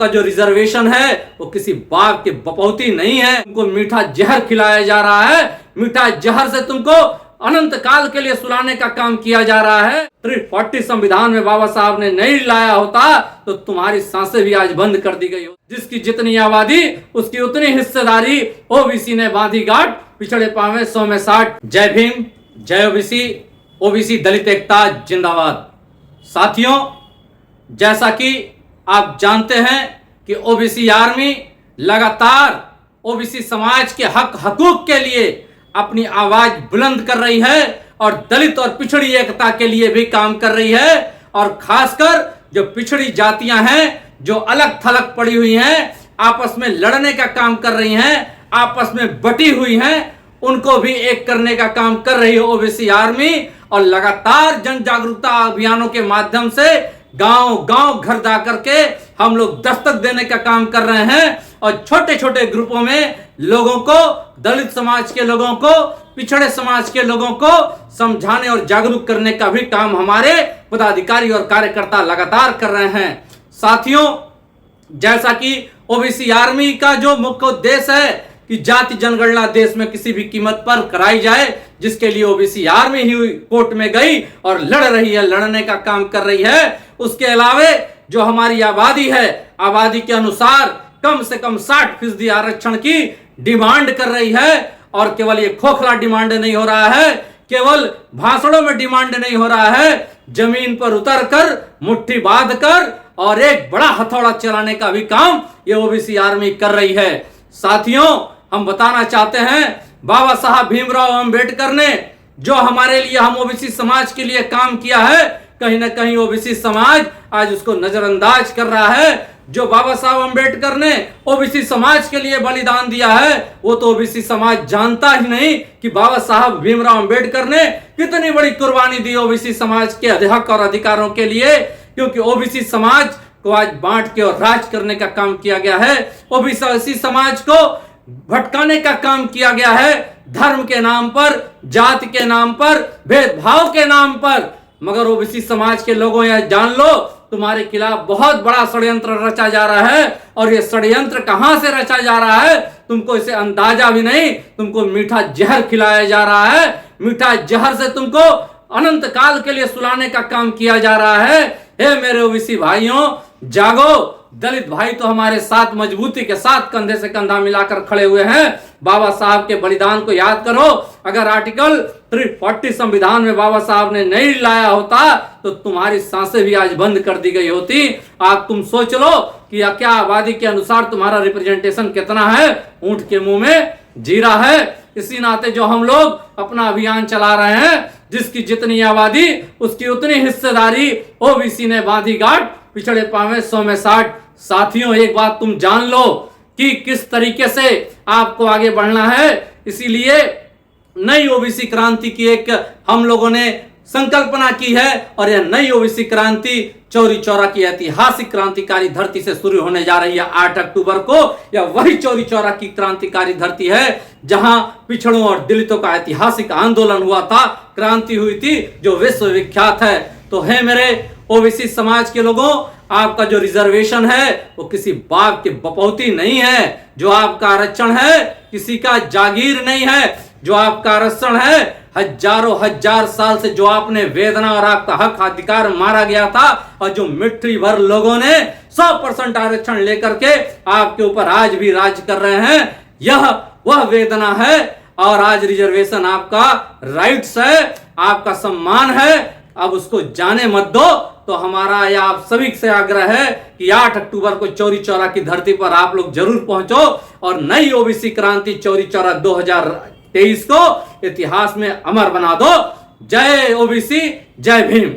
का जो रिजर्वेशन है वो किसी बाघ के बपौती नहीं है। तुमको मीठा जहर खिलाया जा रहा है, मीठा जहर से तुमको अनंत काल के लिए सुलाने का काम किया जा रहा है। 340 संविधान में बाबा साहब ने नहीं लाया होता तो तुम्हारी सांसें भी आज बंद कर दी गई हो। जिसकी जितनी आबादी उसकी उतनी हिस्सेदारी ओबीसी ने बांधी गांठ, पिछड़े पावे 100 में 60। जय भीम, जय ओबीसी, ओबीसी दलित एकता जिंदाबाद। साथियों, जैसा कि आप जानते हैं कि ओबीसी आर्मी लगातार ओबीसी समाज के हक हकूक के लिए अपनी आवाज बुलंद कर रही है और दलित और पिछड़ी एकता के लिए भी काम कर रही है। और खासकर जो पिछड़ी जातियां हैं, जो अलग थलग पड़ी हुई हैं, आपस में लड़ने का काम कर रही हैं, आपस में बटी हुई हैं, उनको भी एक करने का काम कर रही है ओबीसी आर्मी। और लगातार जन जागरूकता अभियानों के माध्यम से गांव गांव घर जा करके हम लोग दस्तक देने का काम कर रहे हैं और छोटे छोटे ग्रुपों में लोगों को, दलित समाज के लोगों को, पिछड़े समाज के लोगों को समझाने और जागरूक करने का भी काम हमारे पदाधिकारी और कार्यकर्ता लगातार कर रहे हैं। साथियों, जैसा कि ओबीसी आर्मी का जो मुख्य उद्देश्य है कि जाति जनगणना देश में किसी भी कीमत पर कराई जाए, जिसके लिए ओबीसी आर्मी ही कोर्ट में गई और लड़ रही है, लड़ने का काम कर रही है। उसके अलावा जो हमारी आबादी है, आबादी के अनुसार कम से कम 60% आरक्षण की डिमांड कर रही है। और केवल ये खोखला डिमांड नहीं हो रहा है, केवल भाषणों में डिमांड नहीं हो रहा है, जमीन पर उतर कर, मुट्ठी बांध कर और एक बड़ा हथौड़ा चलाने का भी काम ये ओबीसी आर्मी कर रही है। साथियों, हम बताना चाहते हैं, बाबा साहब भीमराव अंबेडकर ने जो हमारे लिए, हम ओबीसी समाज के लिए काम किया है, कहीं ना कहीं ओबीसी समाज आज उसको नजरअंदाज कर रहा है। जो बाबा साहब अंबेडकर ने ओबीसी समाज के लिए बलिदान दिया है, वो तो ओबीसी समाज जानता ही नहीं कि बाबा साहब भीमराव अंबेडकर ने कितनी बड़ी कुर्बानी दी ओबीसी समाज के हक और अधिकारों के लिए। क्योंकि ओबीसी समाज को आज बांट के और राज करने का काम किया गया है, ओबीसी समाज को भटकाने का काम किया गया है, धर्म के नाम पर, जाति के नाम पर, भेदभाव के नाम पर। मगर ओबीसी समाज के लोगों, यह जान लो, तुम्हारे खिलाफ बहुत बड़ा षड्यंत्र रचा जा रहा है। और ये षड्यंत्र कहां से रचा जा रहा है, तुमको इसे अंदाजा भी नहीं। तुमको मीठा जहर खिलाया जा रहा है, मीठा जहर से तुमको अनंत काल के लिए सुलाने का काम किया जा रहा है। हे मेरे ओबीसी भाइयों, जागो। दलित भाई तो हमारे साथ मजबूती के साथ कंधे से कंधा मिलाकर खड़े हुए हैं। बाबा साहब के बलिदान को याद करो। अगर आर्टिकल 340 संविधान में बाबा साहब ने नहीं लाया होता तो तुम्हारी सांसें भी आज बंद कर दी गई होती। आप तुम सोच लो कि क्या आबादी के अनुसार तुम्हारा रिप्रेजेंटेशन कितना है, ऊंट के मुंह में जीरा है। इसी नाते जो हम लोग अपना अभियान चला रहे हैं, जिसकी जितनी आबादी उसकी उतनी हिस्सेदारी ओबीसी ने बांधी गांठ, पिछड़े पावे 100 में 60। साथियों, एक बात तुम जान लो कि किस तरीके से आपको आगे बढ़ना है। इसीलिए नई ओबीसी क्रांति की एक हम लोगों ने संकल्पना की है और यह नई ओबीसी क्रांति चौरी चौरा की ऐतिहासिक क्रांतिकारी धरती से शुरू होने जा रही है 8 अक्टूबर को। यह वही चौरी चौरा की क्रांतिकारी धरती है जहां पिछड़ों और दलितों का ऐतिहासिक आंदोलन हुआ था, क्रांति हुई थी, जो विश्व विख्यात है। तो है मेरे ओबीसी समाज के लोगों, आपका जो रिजर्वेशन है वो किसी बाघ के बपौती नहीं है। जो आपका आरक्षण है किसी का जागीर नहीं है। जो आपका आरक्षण है, हजारों हजार साल से जो आपने वेदना और आपका हक अधिकार मारा गया था, और जो मिट्टी भर लोगों ने 100% आरक्षण लेकर के आपके ऊपर आज भी राज कर रहे हैं, यह वह वेदना है। और आज रिजर्वेशन आपका राइट्स है, आपका सम्मान है। अब उसको जाने मत दो। तो हमारा या आप सभी से आग्रह है कि 8 अक्टूबर को चौरी चौरा की धरती पर आप लोग जरूर पहुंचो और नई ओबीसी क्रांति चौरी चौरा 2023 को इतिहास में अमर बना दो। जय ओबीसी, जय भीम।